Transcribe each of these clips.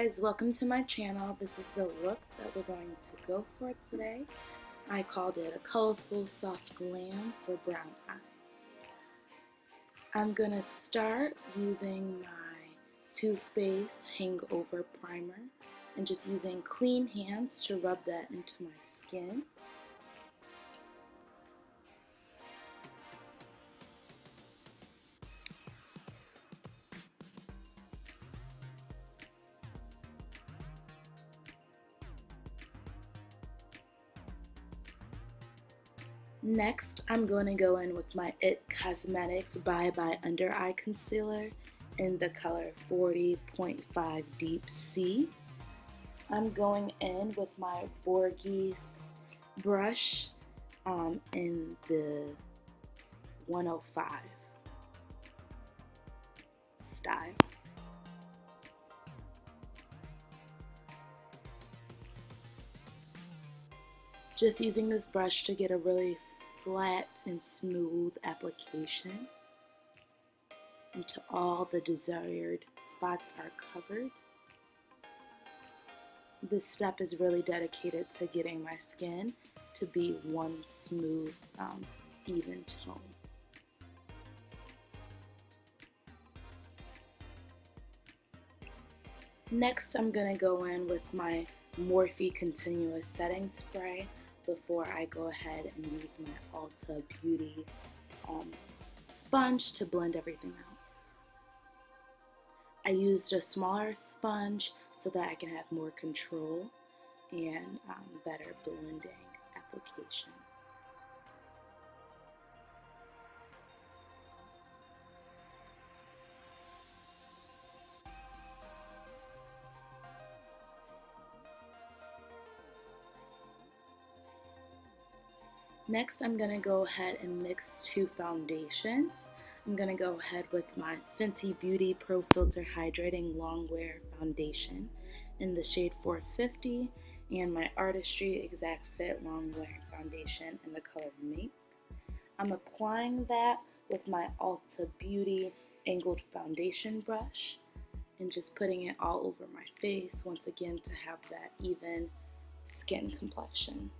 guys, welcome to my channel. This is the look that we're going to go for today. I called it a colorful soft glam for brown eye. I'm gonna start using my Too Faced Hangover primer and just using clean hands to rub that into my skin. Next, I'm going to go in with my IT Cosmetics Bye Bye Under Eye Concealer in the color 40.5 Deep Sea. I'm going in with my Borgese brush in the 105 style. Just using this brush to get a really flat and smooth application until all the desired spots are covered. This step is really dedicated to getting my skin to be one smooth, even tone. Next, I'm going to go in with my Morphe Continuous Setting Spray before I go ahead and use my Ulta Beauty sponge to blend everything out. I used a smaller sponge so that I can have more control and better blending application. Next, I'm going to go ahead and mix two foundations. I'm going to go ahead with my Fenty Beauty Pro Filt'r Hydrating Longwear Foundation in the shade 450 and my Artistry Exact Fit Longwear Foundation in the color Mink. I'm applying that with my Ulta Beauty Angled Foundation brush and just putting it all over my face once again to have that even skin complexion.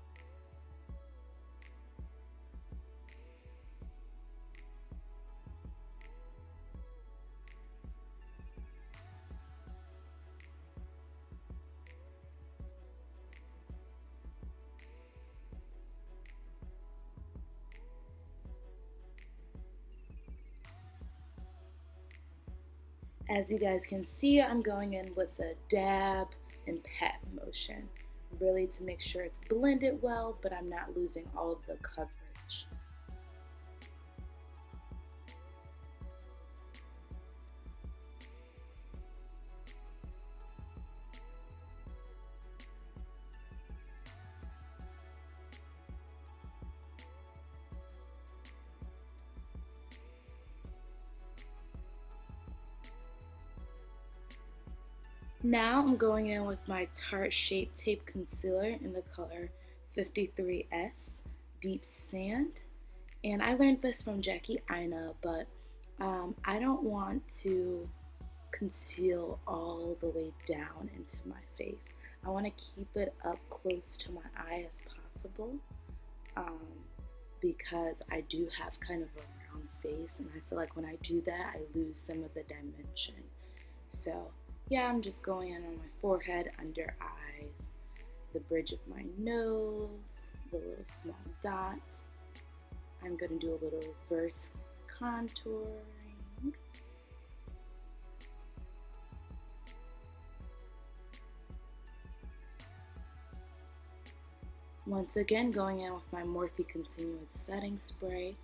As you guys can see, I'm going in with a dab and pat motion, really to make sure it's blended well, but I'm not losing all of the coverage. Now I'm going in with my Tarte Shape Tape Concealer in the color 53S Deep Sand. And I learned this from Jackie Aina, but I don't want to conceal all the way down into my face. I want to keep it up close to my eye as possible because I do have kind of a round face, and I feel like when I do that, I lose some of the dimension. So yeah, I'm just going in on my forehead, under eyes, the bridge of my nose, the little small dot. I'm going to do a little reverse contouring. Once again, going in with my Morphe Continuous Setting Spray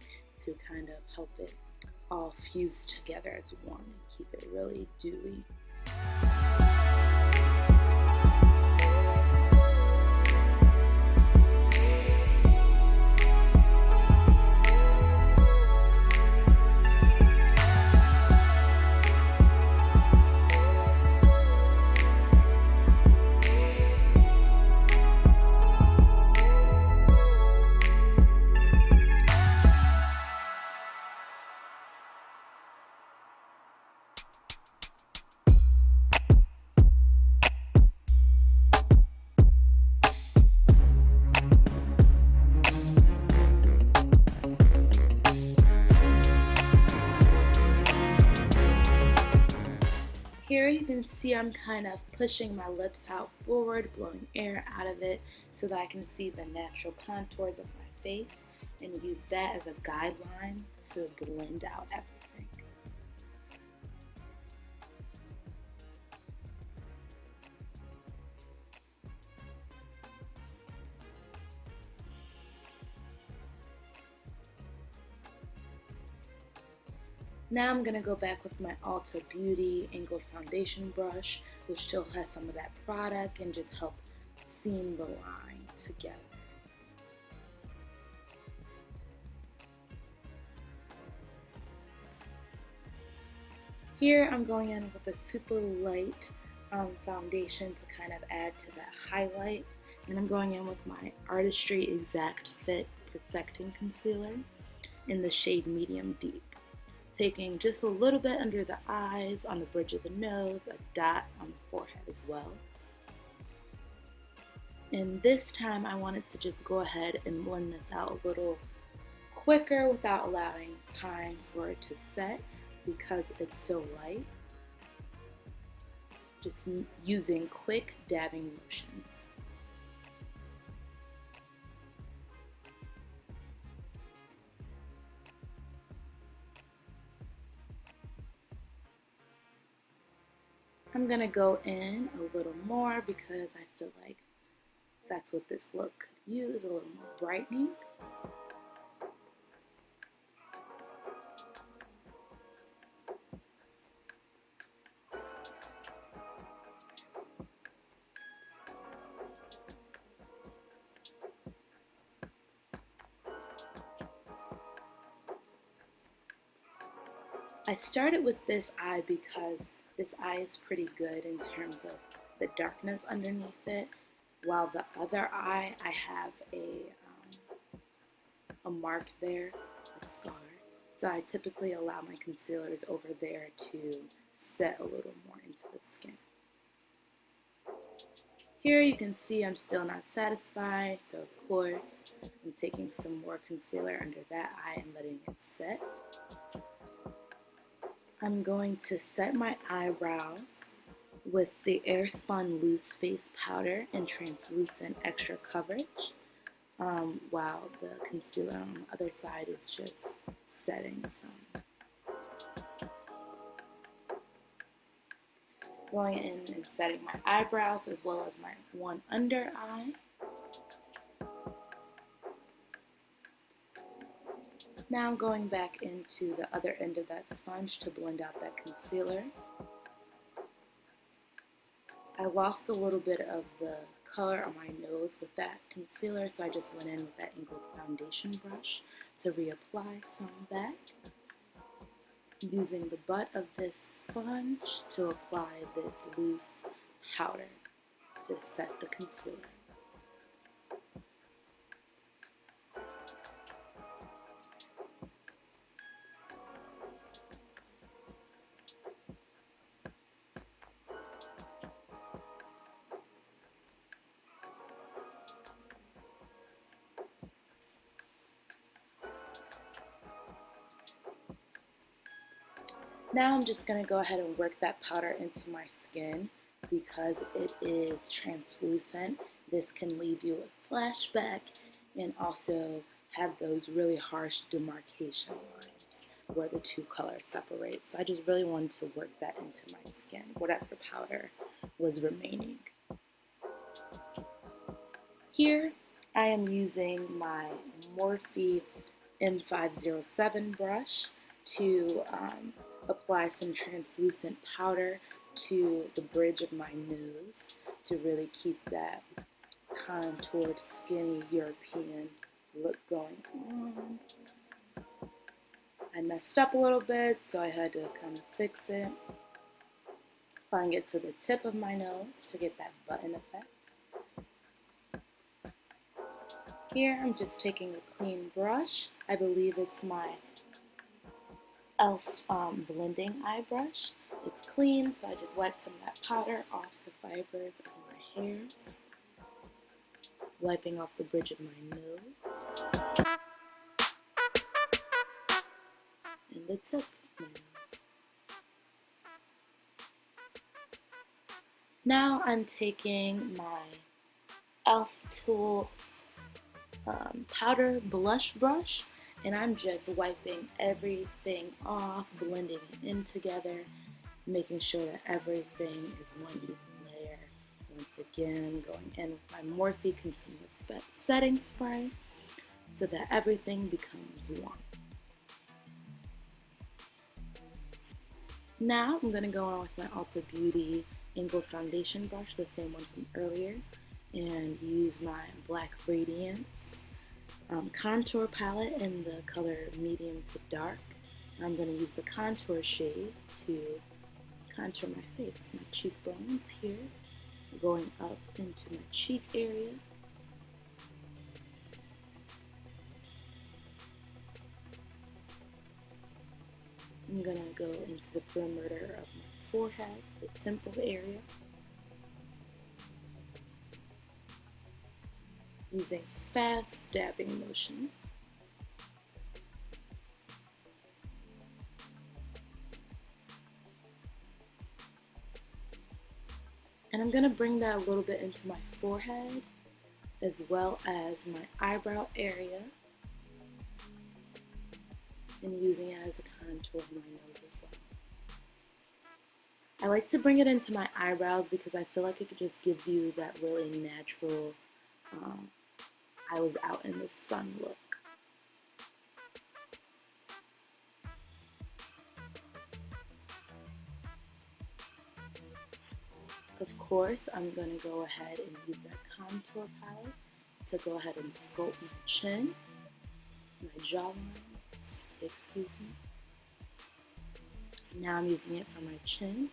to kind of help it all fuse together as one and keep it really dewy. can see I'm kind of pushing my lips out forward, blowing air out of it so that I can see the natural contours of my face and use that as a guideline to blend out everything. Now I'm going to go back with my Ulta Beauty Angled Foundation brush, which still has some of that product, and just help seam the line together. Here I'm going in with a super light foundation to kind of add to that highlight. And I'm going in with my Artistry Exact Fit Perfecting Concealer in the shade Medium Deep. Taking just a little bit under the eyes, on the bridge of the nose, a dot on the forehead as well. And this time I wanted to just go ahead and blend this out a little quicker without allowing time for it to set because it's so light. Just using quick dabbing motions. I'm going to go in a little more because I feel like that's what this look could use, a little more brightening. I started with this eye because this eye is pretty good in terms of the darkness underneath it, while the other eye I have a mark there, a scar. So I typically allow my concealers over there to set a little more into the skin. Here you can see I'm still not satisfied, so of course I'm taking some more concealer under that eye and letting it set. I'm going to set my eyebrows with the Airspun Loose Face Powder in Translucent Extra Coverage, while the concealer on the other side is just setting some. Going in and setting my eyebrows as well as my one under eye. Now I'm going back into the other end of that sponge to blend out that concealer. I lost a little bit of the color on my nose with that concealer, so I just went in with that angled foundation brush to reapply some back. Using the butt of this sponge to apply this loose powder to set the concealer. Now I'm just going to go ahead and work that powder into my skin because it is translucent. This can leave you a flashback and also have those really harsh demarcation lines where the two colors separate. So I just really wanted to work that into my skin, whatever powder was remaining. Here I am using my Morphe M507 brush to apply some translucent powder to the bridge of my nose to really keep that contoured, skinny European look going on. I messed up a little bit, so I had to kind of fix it. Applying it to the tip of my nose to get that button effect. Here I'm just taking a clean brush. I believe it's my e.l.f. blending eye brush. It's clean, so I just wipe some of that powder off the fibers of my hairs, wiping off the bridge of my nose and the tip of my nose. Now I'm taking my e.l.f. Tool powder blush brush, and I'm just wiping everything off, blending it in together, making sure that everything is one even layer. Once again, going in with my Morphe Continuous Setting Spray so that everything becomes one. Now I'm going to go on with my Ulta Beauty Angled Foundation brush, the same one from earlier, and use my black Radiance contour palette in the color medium to dark. I'm going to use the contour shade to contour my face, my cheekbones here, going up into my cheek area. I'm going to go into the perimeter of my forehead, the temple area, using fast dabbing motions. And I'm going to bring that a little bit into my forehead as well as my eyebrow area, and using it as a contour of my nose as well. I like to bring it into my eyebrows because I feel like it just gives you that really natural, I was out in the sun look. Of course, I'm going to go ahead and use that contour palette to go ahead and sculpt my chin, my jawline, excuse me. Now I'm using it for my chin.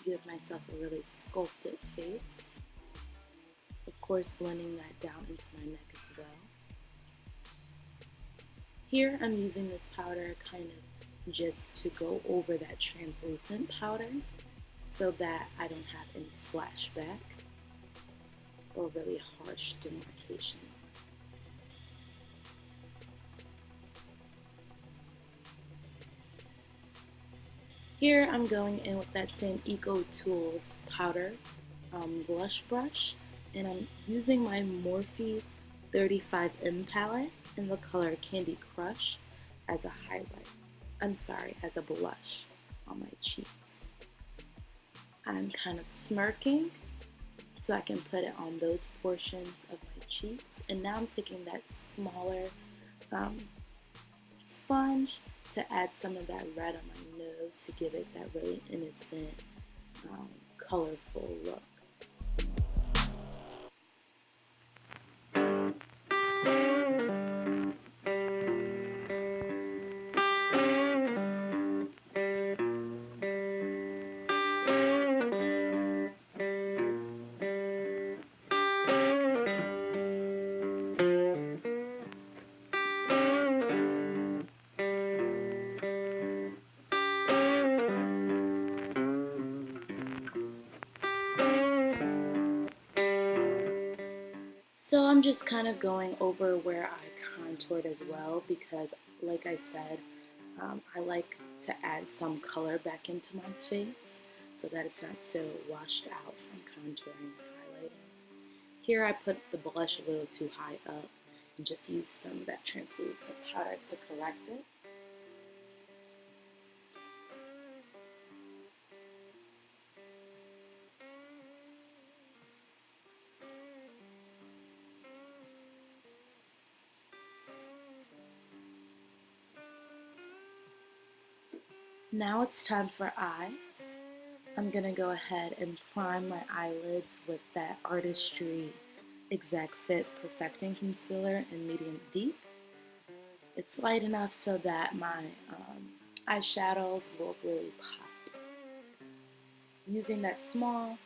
Give myself a really sculpted face. Of course, blending that down into my neck as well. Here I'm using this powder kind of just to go over that translucent powder so that I don't have any flashback or really harsh demarcation. Here I'm going in with that same Eco Tools powder blush brush, and I'm using my Morphe 35M palette in the color Candy Crush as a highlight. As a blush on my cheeks. I'm kind of smirking so I can put it on those portions of my cheeks. And now I'm taking that smaller sponge to add some of that red on my nose to give it that really innocent, colorful look. So I'm just kind of going over where I contoured as well because, like I said, I like to add some color back into my face so that it's not so washed out from contouring and highlighting. Here I put the blush a little too high up and just used some of that translucent powder to correct it. Now it's time for eyes. I'm going to go ahead and prime my eyelids with that Artistry Exact Fit Perfecting Concealer in medium deep. It's light enough so that my eyeshadows will really pop. Using that small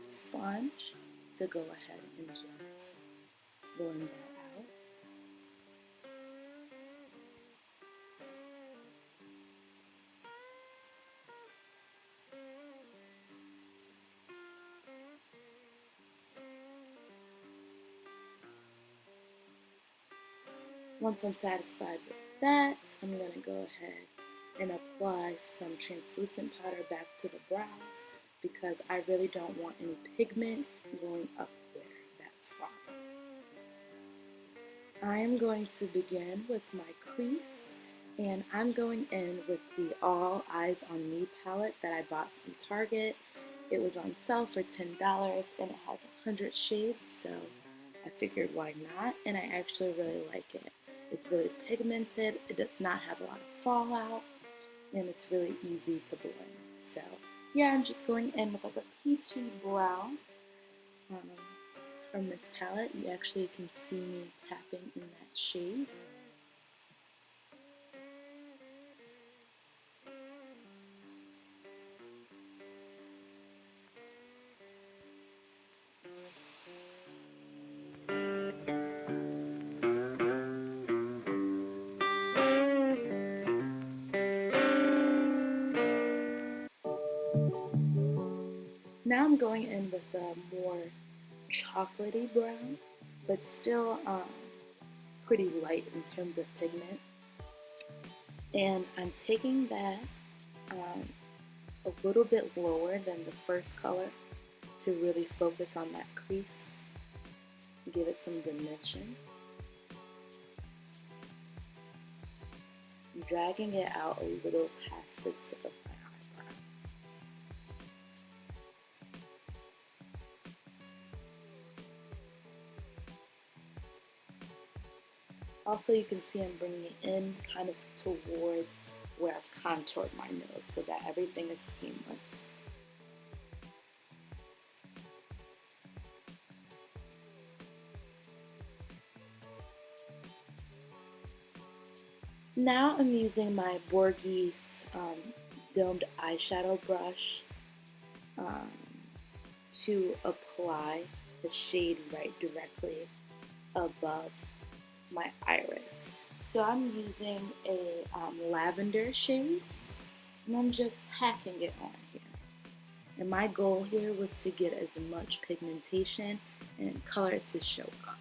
sponge to go ahead and just blend that out. Once I'm satisfied with that, I'm going to go ahead and apply some translucent powder back to the brows because I really don't want any pigment going up there that far. I am going to begin with my crease, and I'm going in with the All Eyes on Me palette that I bought from Target. It was on sale for $10 and it has 100 shades, so I figured why not, and I actually really like it. It's really pigmented, it does not have a lot of fallout, and it's really easy to blend. So yeah, I'm just going in with like a peachy brown from this palette. You actually can see me tapping in that shade. Now I'm going in with a more chocolatey brown, but still pretty light in terms of pigment. And I'm taking that a little bit lower than the first color to really focus on that crease, give it some dimension. I'm dragging it out a little past the tip of my eyebrow. Also, you can see I'm bringing it in kind of towards where I've contoured my nose so that everything is seamless. Now I'm using my Borgese domed eyeshadow brush to apply the shade right directly above my iris. So I'm using a lavender shade, and I'm just packing it on here. And my goal here was to get as much pigmentation and color to show up.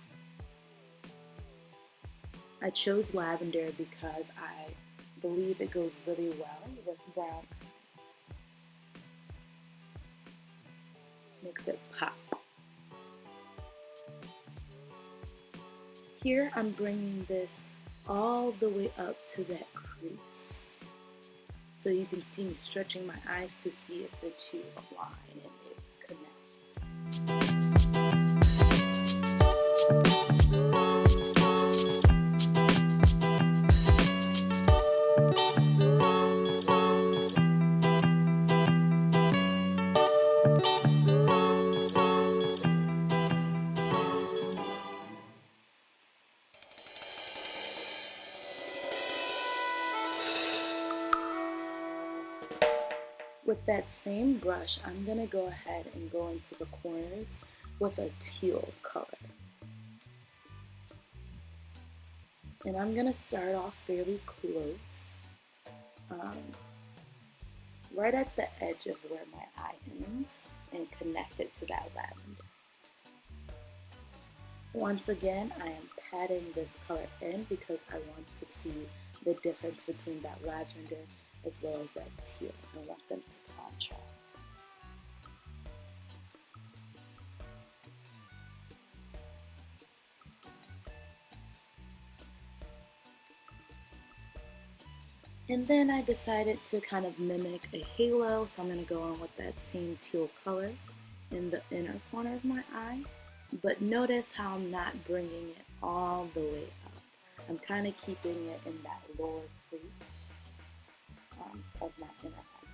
I chose lavender because I believe it goes really well with brown. Makes it pop. Here I'm bringing this all the way up to that crease. So you can see me stretching my eyes to see if the two align and they connect. With that same brush, I'm going to go ahead and go into the corners with a teal color. And I'm going to start off fairly close, right at the edge of where my eye ends, and connect it to that lavender. Once again, I am patting this color in because I want to see the difference between that lavender as well as that teal. I want them to contrast. And then I decided to kind of mimic a halo, so I'm going to go on with that same teal color in the inner corner of my eye. But notice how I'm not bringing it all the way up. I'm kind of keeping it in that lower crease of my inner eye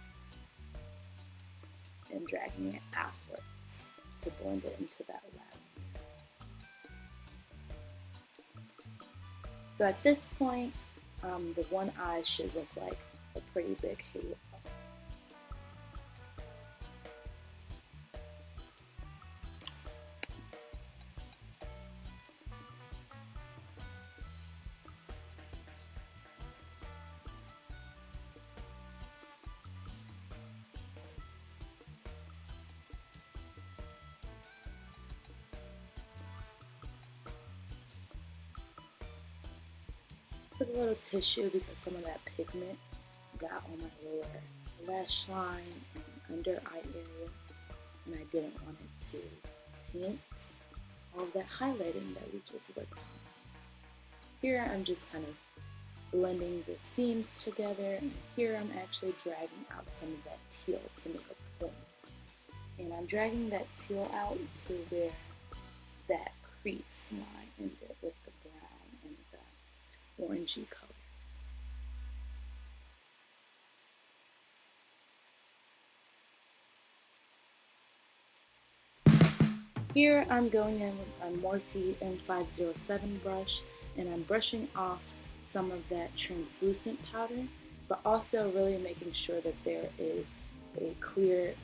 and dragging it outwards to blend it into that lavender. So at this point, the one eye should look like a pretty big halo. Took a little tissue because some of that pigment got on my lower lash line and under eye area, and I didn't want it to taint all of that highlighting that we just worked on. Here I'm just kind of blending the seams together, and here I'm actually dragging out some of that teal to make a point. And I'm dragging that teal out to where that crease line ended with the brown and the orangey colors. Here I'm going in with my Morphe M507 brush, and I'm brushing off some of that translucent powder, but also really making sure that there is a clear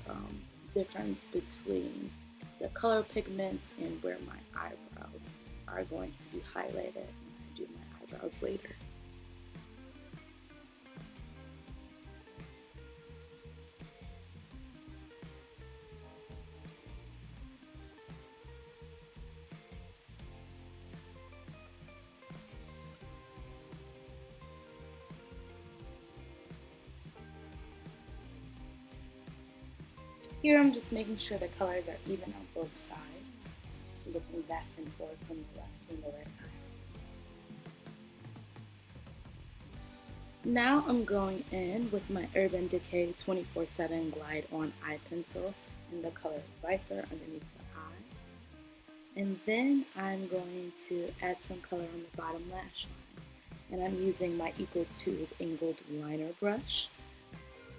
difference between the color pigments and where my eyebrows are going to be highlighted when I do my eyebrows later. Here I'm just making sure the colors are even on both sides, looking back and forth from the left and the right eye. Now I'm going in with my Urban Decay 24/7 Glide On Eye Pencil in the color Viper underneath the eye. And then I'm going to add some color on the bottom lash line. And I'm using my Equal 2's angled liner brush,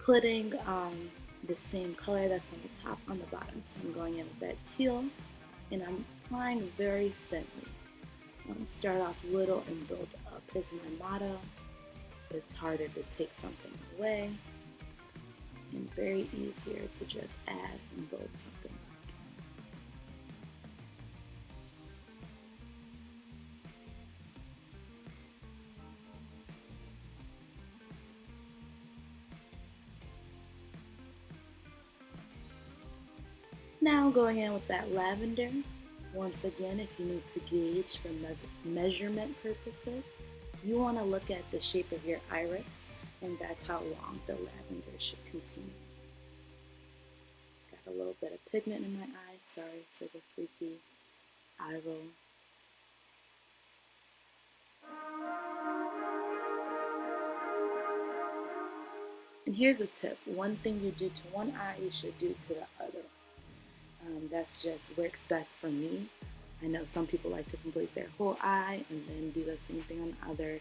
putting the same color that's on the top on the bottom. So I'm going in with that teal, and I'm applying very thinly. Start off little and build up is my motto. It's harder to take something away, and very easier to just add and build something up. Now going in with that lavender. Once again, if you need to gauge for measurement purposes, you want to look at the shape of your iris, and that's how long the lavender should continue. Got a little bit of pigment in my eye, sorry for the freaky eye roll. And here's a tip, one thing you do to one eye, you should do to the other. That's just works best for me. I know some people like to complete their whole eye and then do the same thing on the other.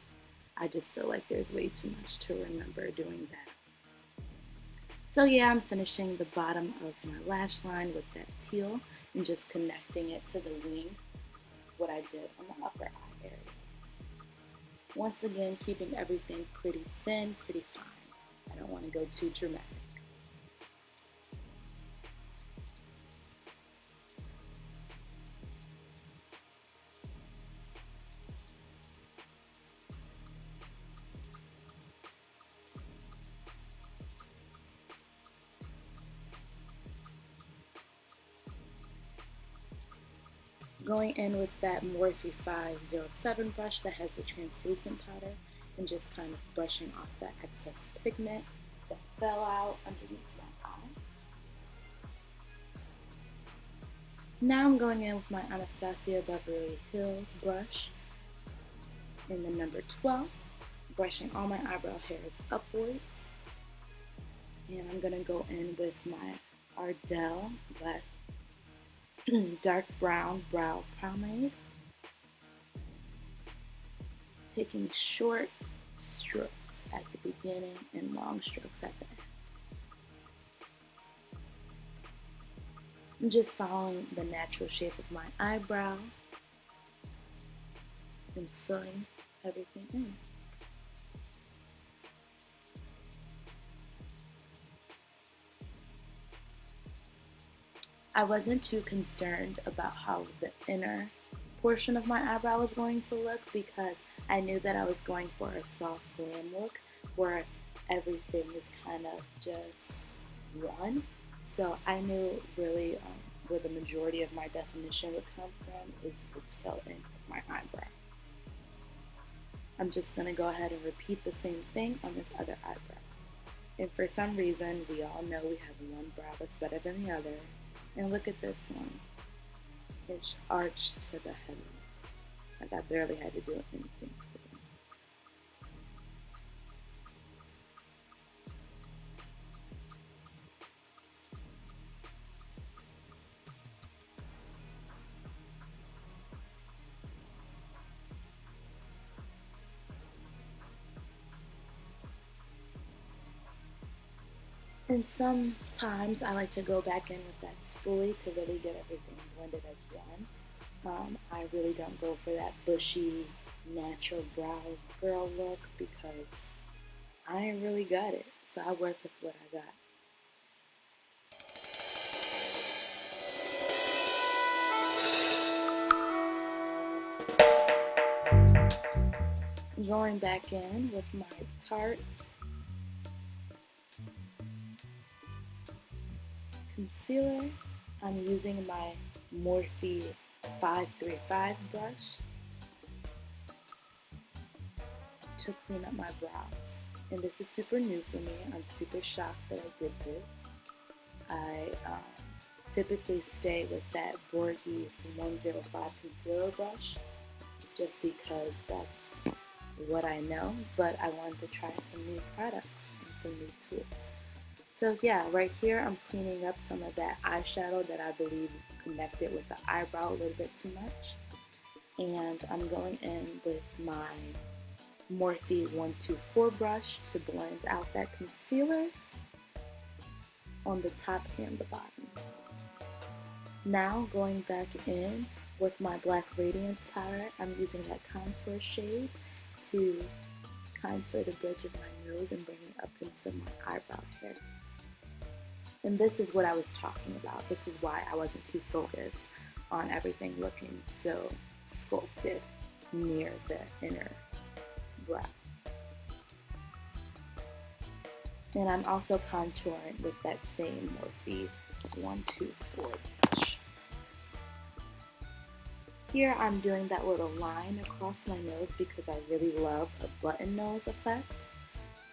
I just feel like there's way too much to remember doing that. So yeah, I'm finishing the bottom of my lash line with that teal and just connecting it to the wing, what I did on the upper eye area. Once again, keeping everything pretty thin, pretty fine. I don't want to go too dramatic. Going in with that Morphe 507 brush that has the translucent powder and just kind of brushing off that excess pigment that fell out underneath my eye. Now I'm going in with my Anastasia Beverly Hills brush in the number 12, brushing all my eyebrow hairs upwards. And I'm going to go in with my Ardell dark brown brow pomade, taking short strokes at the beginning and long strokes at the end. I'm just following the natural shape of my eyebrow and filling everything in. I wasn't too concerned about how the inner portion of my eyebrow was going to look because I knew that I was going for a soft glam look where everything is kind of just one. So I knew really where the majority of my definition would come from is the tail end of my eyebrow. I'm just going to go ahead and repeat the same thing on this other eyebrow. And for some reason, we all know we have one brow that's better than the other. And look at this one. It's arched to the heavens. Like I barely had to do anything to it. And sometimes I like to go back in with that spoolie to really get everything blended as one. I really don't go for that bushy, natural brow girl look because I ain't really got it. So I work with what I got. I'm going back in with my Tarte concealer. I'm using my Morphe 535 brush to clean up my brows. And this is super new for me. I'm super shocked that I did this. I typically stay with that Borgese 105 concealer brush just because that's what I know, but I wanted to try some new products and some new tools. So yeah, right here I'm cleaning up some of that eyeshadow that I believe connected with the eyebrow a little bit too much. And I'm going in with my Morphe 124 brush to blend out that concealer on the top and the bottom. Now going back in with my black Radiance powder, I'm using that contour shade to contour the bridge of my nose and bring it up into my eyebrow hairs. And this is what I was talking about. This is why I wasn't too focused on everything looking so sculpted near the inner brow. And I'm also contouring with that same Morphe 124 brush. Here I'm doing that little line across my nose because I really love a button nose effect.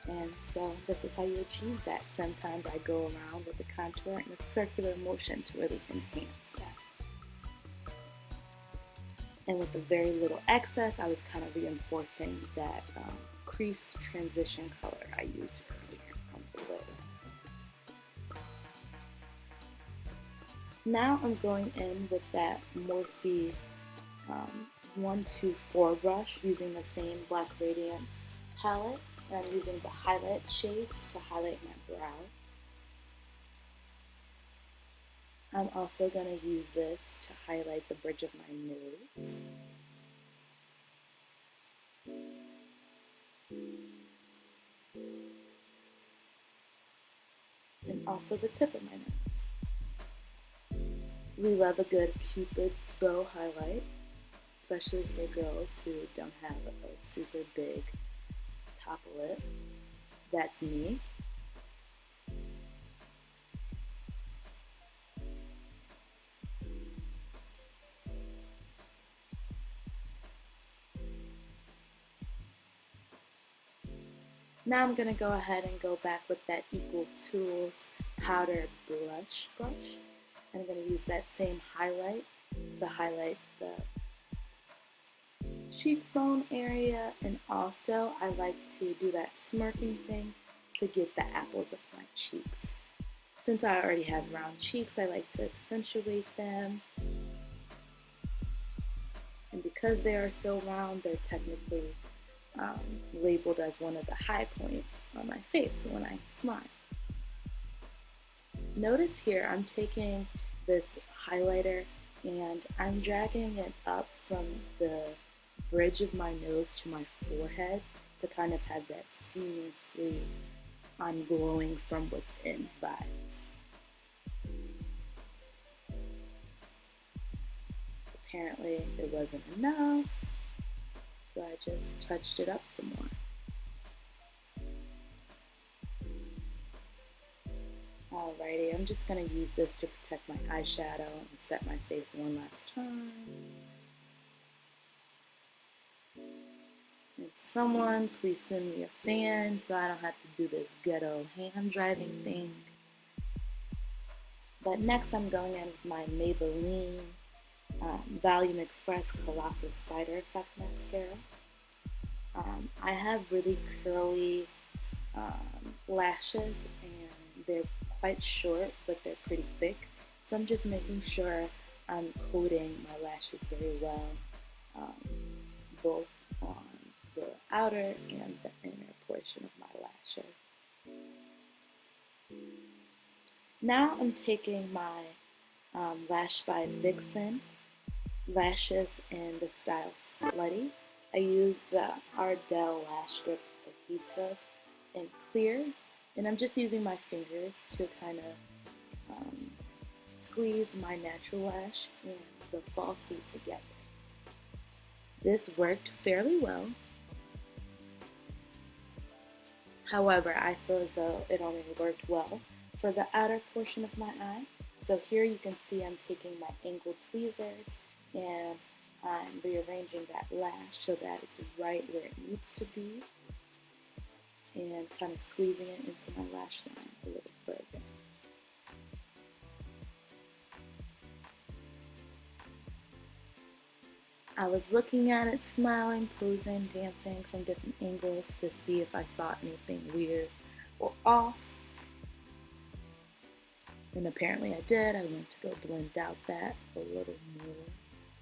And so this is how you achieve that. Sometimes I go around with the contour in a circular motion to really enhance that. And with a very little excess, I was kind of reinforcing that crease transition color I used earlier on the lid. Now I'm going in with that Morphe 124 brush using the same Black Radiance palette. And I'm using the highlight shades to highlight my brow. I'm also going to use this to highlight the bridge of my nose. And also the tip of my nose. We love a good Cupid's bow highlight, especially for girls who don't have a super big top lip. That's me. Now I'm going to go ahead and go back with that Equal Tools powder blush brush. I'm going to use that same highlight to highlight the cheekbone area, and also I like to do that smirking thing to get the apples of my cheeks. Since I already have round cheeks, I like to accentuate them. And because they are so round, they're technically labeled as one of the high points on my face when I smile. Notice here I'm taking this highlighter and I'm dragging it up from the bridge of my nose to my forehead to kind of have that seamlessly I'm glowing from within vibes. Apparently it wasn't enough, so I just touched it up some more. Alrighty, I'm just going to use this to protect my eyeshadow and set my face one last time. And Someone please send me a fan so I don't have to do this ghetto hand driving thing. But next I'm going in with my Maybelline Volume Express Colossal Spider Effect Mascara. I have really curly lashes, and they're quite short, but they're pretty thick. So I'm just making sure I'm coating my lashes very well, both on the outer and the inner portion of my lashes. Now I'm taking my Lash by Vixen lashes in the style Slutty. I use the Ardell Lashgrip Adhesive in clear, and I'm just using my fingers to kind of squeeze my natural lash and the falsie together. This worked fairly well. However, I feel as though it only worked well for the outer portion of my eye. So here you can see I'm taking my angled tweezers and I'm rearranging that lash so that it's right where it needs to be, and kind of squeezing it into my lash line a little further. I was looking at it, smiling, posing, dancing from different angles to see if I saw anything weird or off. And apparently I did. I went to go blend out that a little more.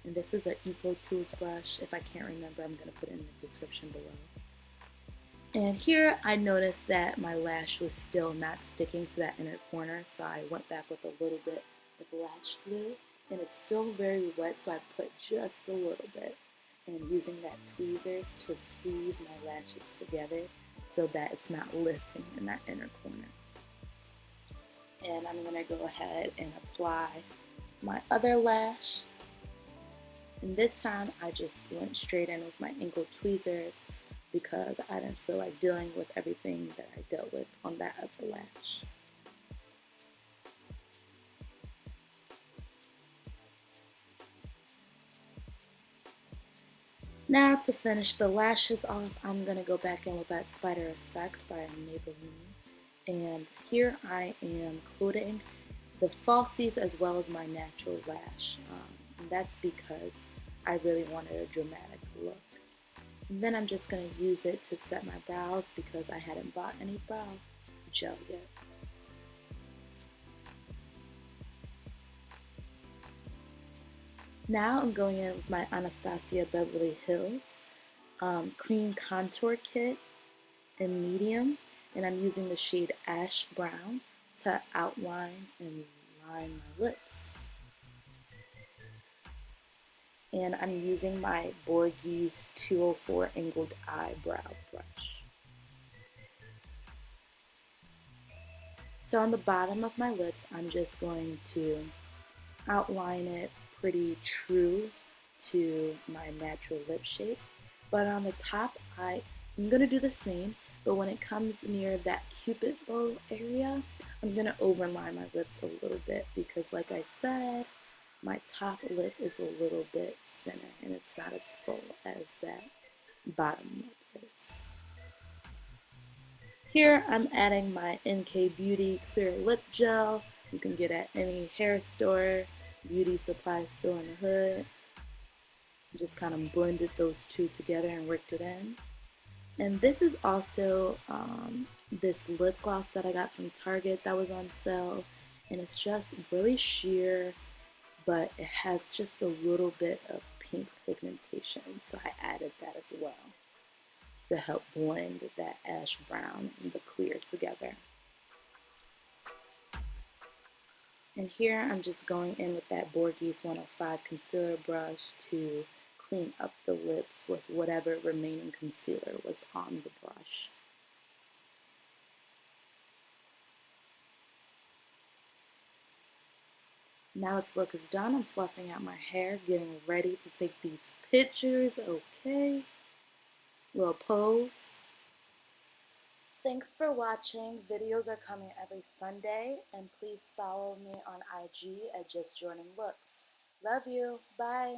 And this is an Eco Tools brush. If I can't remember, I'm going to put it in the description below. And here I noticed that my lash was still not sticking to that inner corner, so I went back with a little bit of lash glue. And it's still very wet, so I put just a little bit. And using that tweezers to squeeze my lashes together so that it's not lifting in that inner corner. And I'm going to go ahead and apply my other lash. And this time I just went straight in with my angled tweezers because I didn't feel like dealing with everything that I dealt with on that other lash. Now to finish the lashes off, I'm going to go back in with that Spider Effect by Maybelline. And here I am coating the falsies as well as my natural lash. And that's because I really wanted a dramatic look. And then I'm just going to use it to set my brows because I hadn't bought any brow gel yet. Now I'm going in with my Anastasia Beverly Hills Cream Contour Kit in medium, and I'm using the shade Ash Brown to outline and line my lips. And I'm using my Borgese 204 Angled Eyebrow Brush. So on the bottom of my lips, I'm just going to outline it pretty true to my natural lip shape. But on the top, I'm going to do the same, but when it comes near that cupid bow area, I'm going to overline my lips a little bit because, like I said, my top lip is a little bit thinner and it's not as full as that bottom lip is. Here I'm adding my NK Beauty Clear Lip Gel. You can get at any hair store, beauty supply store in the hood. Just kind of blended those two together and worked it in. And this is also this lip gloss that I got from Target that was on sale. And it's just really sheer, but it has just a little bit of pink pigmentation. So I added that as well to help blend that ash brown and the clear together. And here I'm just going in with that Borgese 105 concealer brush to clean up the lips with whatever remaining concealer was on the brush. Now that the look is done, I'm fluffing out my hair, getting ready to take these pictures, okay? Little pose. Thanks for watching. Videos are coming every Sunday, and please follow me on IG at Just Jordan Looks. Love you. Bye.